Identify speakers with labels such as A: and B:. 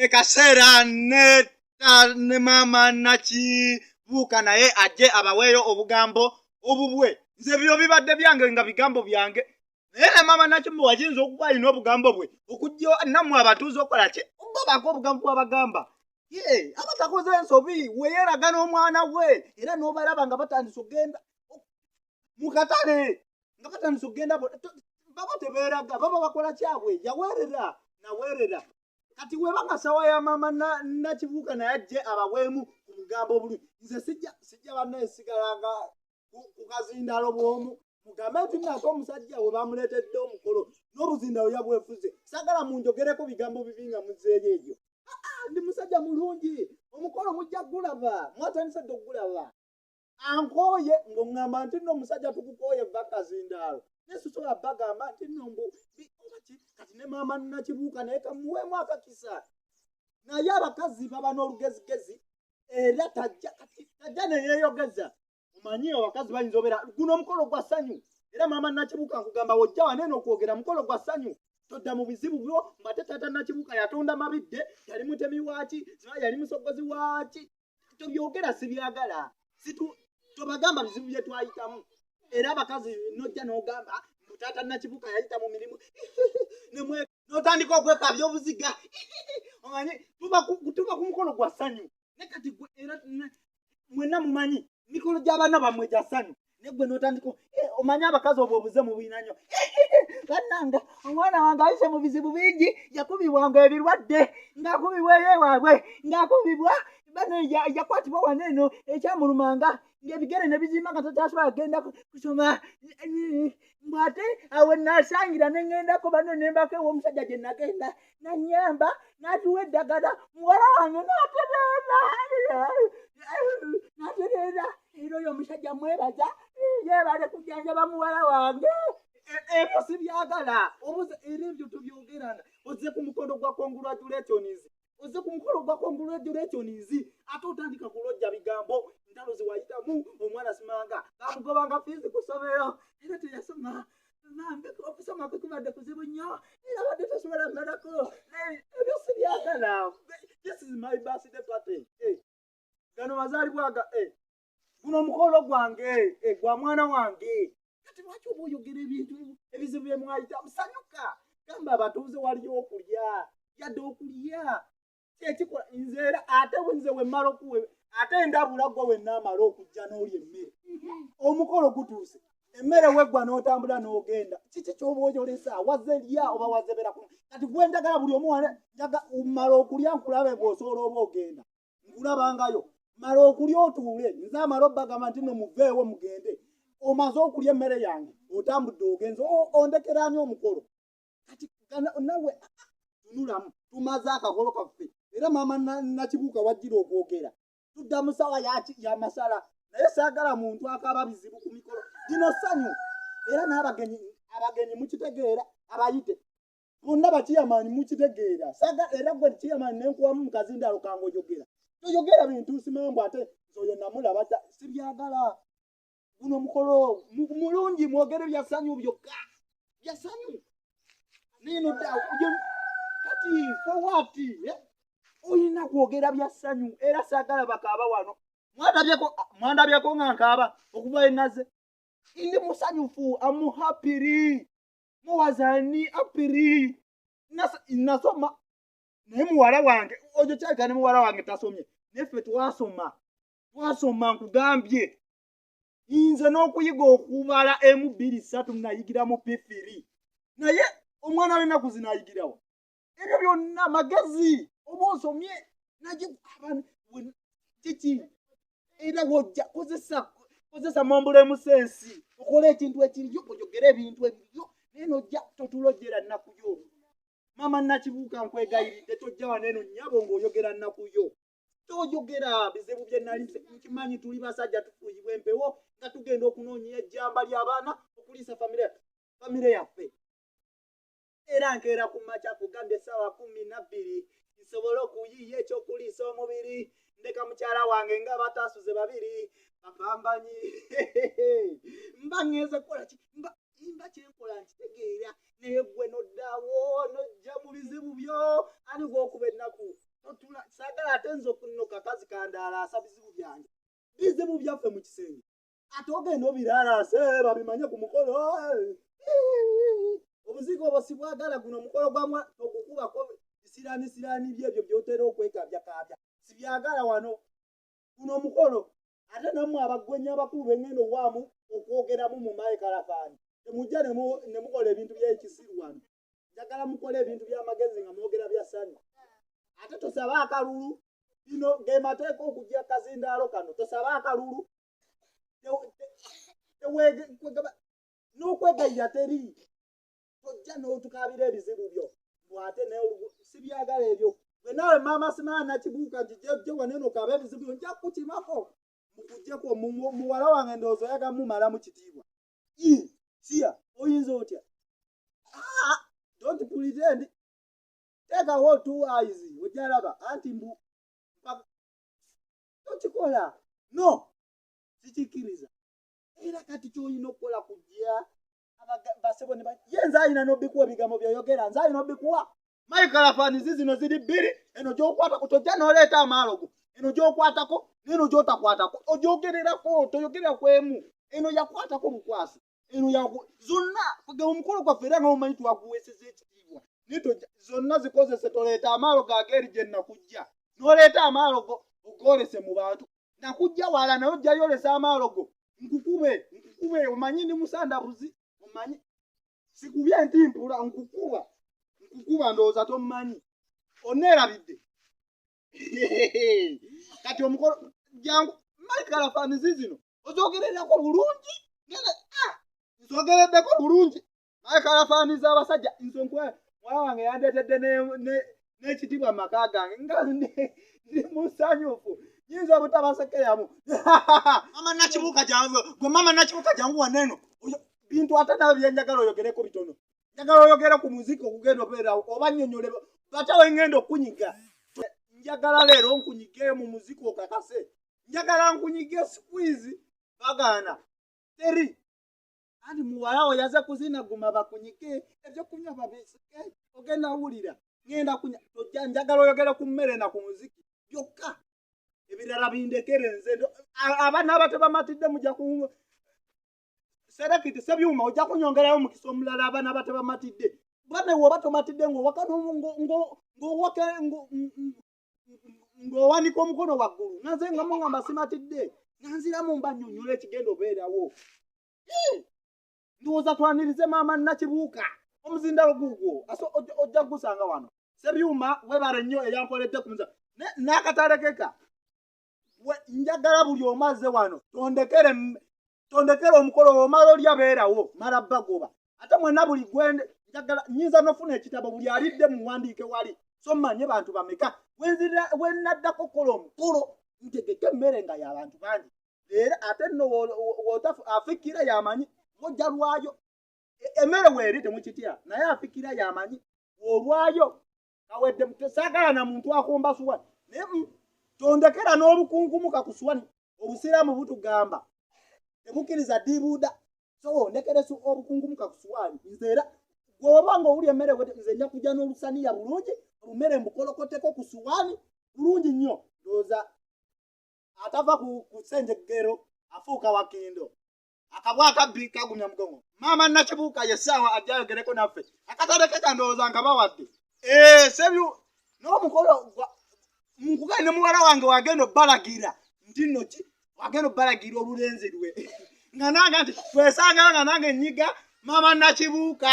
A: Ekasera ne Maama Nakibuka naye ajje abaweeyo obugambo obubwe. Nze byo bibadde byange nga bigambo byange. Naye Maama Nakibuka wajinza okuba alina obugambo bwe okujja nammwe abatuuze okola ki? Ogobako obugambo bw'abagamba. Abatakoze ensobi weeyeraga n'omwana we era n'obalaba nga batandise okugenda mu katale nga batandise okugenda baba tebeeraga baba bakola kyabwe yaweerera naweerera. Kati weba kasawa ya Maama Nakibuka naye ajje abaweemu ku bugambo obulungi. Nze sijja banneesigalanga ku kazindaalo bw'omu mugambe nti nako omusajja we bamuleetedde omukolo n'obuzindaalo yabwefuze. Sagala munjogereko bigambo bibi nga muzeeyo ebyo. Ndi musajja mulungi omukolo mujja gulaba mwatandise dde ogulaba. Ankooye ng'oŋŋamba nti nno omusajja tukukooye vva kazindaalo. Nesusobola bagamba nti nno kati ne Maama Nakibuka naye kamuweemu akakisa. Naye abakazi baba n'olugezigezi era tajja ne yeeyogeza. Omanyi abakazi bayinza obeera guno omukolo gwa ssanyu era Maama Nakibuka nkugamba wojja waneeno okwogera mukolo gwa ssanyu. Todda mu bizibu byo ng'ate taata Nakibuka yatonda mabidde yali mutemi waaki yali musogozi waaki. Tobyogera sibyagala tobagamba bizibu bye twayitamu. Era abakazi nojja n'ogamba taata Nakibuka yayita mu mirimu n'otandika okwekabya obuziga. Omanyi tuba ku mukolo gwa ssanyu ne kati era mwenna mumanyi mikolo gy'abaana bammwe gya ssanyu ne gwe n'otandika omanyi abakazi obwo obuze mu bwina nnyo. Bannanga omwana wange ayise mu bizibu bingi yakubibwanga ebirwadde ng'akubibwa eyewaabwe ng'akubibwa bano yakwatibwa waneeno ekyamulumanga ng'ebigere ne bizimba nga takyasobola kugenda kusoma. Mbwate awe nasangira ne ŋŋendako bano ne mbako ew'omusajja gye nagenda nanyamba n'atuwa eddagala muwala wange n'atereera era oyo omusajja mwebaza yeebale kujanjaba muwala wange. Ebyo sibyagala era ebyo tubyogeranga. Ozze ku mukolo gwa congratulations ate otandika kulojja bigambo ntalo ziwayitamu omwana simanga bamugobanga fiizi ku ssomero era teyasoma. Mambe okusoma kwe kubadde kuzibu nnyo era badde tosobola mmalako. Ebyo sibyagala. This is my birthday party. Gano mazaalibwaga guno omukolo gwange gwa mwana wange. Kati lwaki oba oyogera ebintu ebizibu bye mwayita musanyuka? Gamba abatuuze waliyo okulya yadde okulya kyekikola nze era ate nze wemmala okuwe ate endabula gwe wennaamala okujja n'olya emmere omukolo gutuuse emmere weggwa n'otambula n'ogenda kiki ky'oba oyolesa wazze lya oba wazze beera kuno. Kati gwe njagala buli omu njaga mmala okulya nkulabe bw'osobola oba ogenda nkulabangayo mala okulya otuule nze amala obbagamba nti no muveewo mugende omaze okulya emmere yange otambudde ogenze ondekera ani omukolo. Kati nawe tunulamu tumaze akakolo kaffe era Maama Nakibuka wajjira okwogera tudda mu ssaawa y'amasala naye saagala muntu akaaba bizibu ku mikolo gino ssanyu era n'abagenyi mukitegeera abayite bonna bakiyamaani mukitegeera era gwe kiyamaani nenkuwamu mu kazindaalo kange oyogera toyogera bintu simambu ate nzoyo namulaba sibyagala. Guno omukolo mulungi mwogere bya ssanyu byokka bya ssanyu nino kati fowati oyina kwogera bya ssanyu era saagala bakaaba wano mwandabyeko nga nkaaba okuva enaze. Ndi musanyufu amuhapiri muwazani apiri nasoma naye muwala wange ojo kyalika ne muwala wange tasomye neffe twasoma nkugambye nze n'okuyiga okubala emu 2 3 nayigira mu P3 naye omwana w'ennaku zinayigirawo ebyo byonna magezi oba osomye kiki era wojja kozesa mombulemu sensi okola ekintu ekiriyo oyogera ebintu ebiriyo naye nojja totulojjera nnakuyo. Maama Nakibuka nkwegayiridde tojja waneeno nnyabo ng'oyogera nnakuyo toyogera bizibu bye nali nkimanyi tuli basajja tufuuyibwa empewo nga tugenda okunoonya ejjamba ly'abaana okuliisa famire yaffe. Era nkeera ku makya kugambye essaawa 12 nsobole okuyiiya ekyokuliisa omubiri ndeka mukyala wange nga bataasuze babiri bapambanyi mba ŋŋeze kukola ki mba kyenkola nkitegeera naye gwe noddaawo nojja mu bizibu byo ani gw'okuba ennaku atenzo kuno kakazi kandala asabizibu byange bizibu byaffe mu kisenge ate ogenda obirala se babimanye ku mukolo obuzigo obusibwagala guno mukolo gwamwa okukubako sirani byebyo byotera okwekabyakabya sibyagala wano guno mukolo ate namwe abagwenya abakulu b'engendo waamu okwogeramu mu mayikalafani temujja ne mukola ebintu by'ekisiru wano njagala mukola ebintu by'amagezi nga mwogera bya sani ate tosaba akalulu bino ge mateeka okujja kazindaalo kano tosaba akalulu n'okwegayya teri tojja n'otukabira ebizibu byo bwate sibyagala ebyo bwe nawe maama simala Nakibuka nti jje waneno kaba ebizibu byo nja kukimako mukujjeko muwala wange ndowooza oyaga mumala mu kitiibwa siya oyinza otya don't pretend take away 2 eyes ojalaba anti mbu tokikola no sikikiriza era kati kyoyina okukola kujja basebo ne yenza alina n'obikuwa ebigambo byoyogera nze alina obikuwa mayikalafanizi zino ziri bbiri eno gy'okwatako tojja n'oleeta amaalogo eno gy'okwatako n'eno gy'otakwatako ogyogererako toyogerera ku emu eno yakwatako bukwasi eno zonna kuge omukolo gwaffe era nga mumanyi twakuweeseza ekitiibwa naye zonna zikozese toleeta amaalogo ageeri gye nakujja n'oleeta amaalogo ogolese mu bantu nakujja wala naye ojjayo olesa amaalogo nkukube omanyi ndi musandabuzi omanyi sikubye entimpula nkukuba ndowooza tomumanyi oneerabidde kati omukolo jangu mayikalafanizi zino ozogererako bulungi nzogereddeko bulungi mayikalafanizi abasajja nsonkwe mwana wange yandeetedde n'ekitibwa maka gange nga ndi musanyufu yinza obutabasekeyamu Maama Nakibuka jangu waneno bintu ate nawe byenjagala oyogereko bitono njagala oyogere ku muziki okugenda obeerawo oba nnyonnyole batawe ngenda okunyiga njagala leero nkunyige mu muziki okakase njagala nkunyige squeeze bagaana teri anti muwalawo yaze kuzinaguma bakunyige ebyokunywa babisike ogenda wulira ngenda kunya tojja njagala oyogere ku mmere na ku muziki byokka ebirala bindekere nze abaana abato bamatidde mujja ku serekiti sebyuma ojja kunyongerayo mukisa omulala abaana abato bamatidde bwana woba tomatidde ng'owanika omukono waggulu nanze nga mungamba simatidde nanziramu mba nnyonnyola ekigenda obeerawo ndowooza twanirize maama Nakibuka omuzindalo gugwo ojja kugusanga wano sebyuma webale nnyo eyampoledde ku muza n'akatalekeka njagala buli omaze wano tondekere omukolo omala oli abeerawo mala bagoba ate mwenna buli gwende njagala nyinza nofuna ekitabo buli alidde muwandiike wali so mmanye bantu bameka wennaddako kola omukolo ntegeke emmere nga y'abantu bangi era ate nno afikira yamanyi wojja lwayo emmere weeri temukitya naye afikira yamanyi olwayo kawedde saagala na muntu akomba suwani naye tondekera n'obukungumuka ku suwani obusiraamu butugamba tebukkiriza dibuuda so ndekeresu obukungumuka ku suwani nze era gwoba nga owulya emmere nze nja kujja n'olusaniya bulungi olumere mbukolokoteko ku suwani bulungi nnyo ndowooza atava ku ssenjegero afuuka wakindo akabwa akabbi kagumya mugongo maama Nakibuka yessaawa ajja ayogereko naffe akatalekeka ndowooza nkabawadde sebyu n'omukolo nkugane muwala wange wagenda obbalagira nti nno ki wagenda obbalagira olulenzi lwe nga nange nti twesangala nga nange nnyiga maama Nakibuka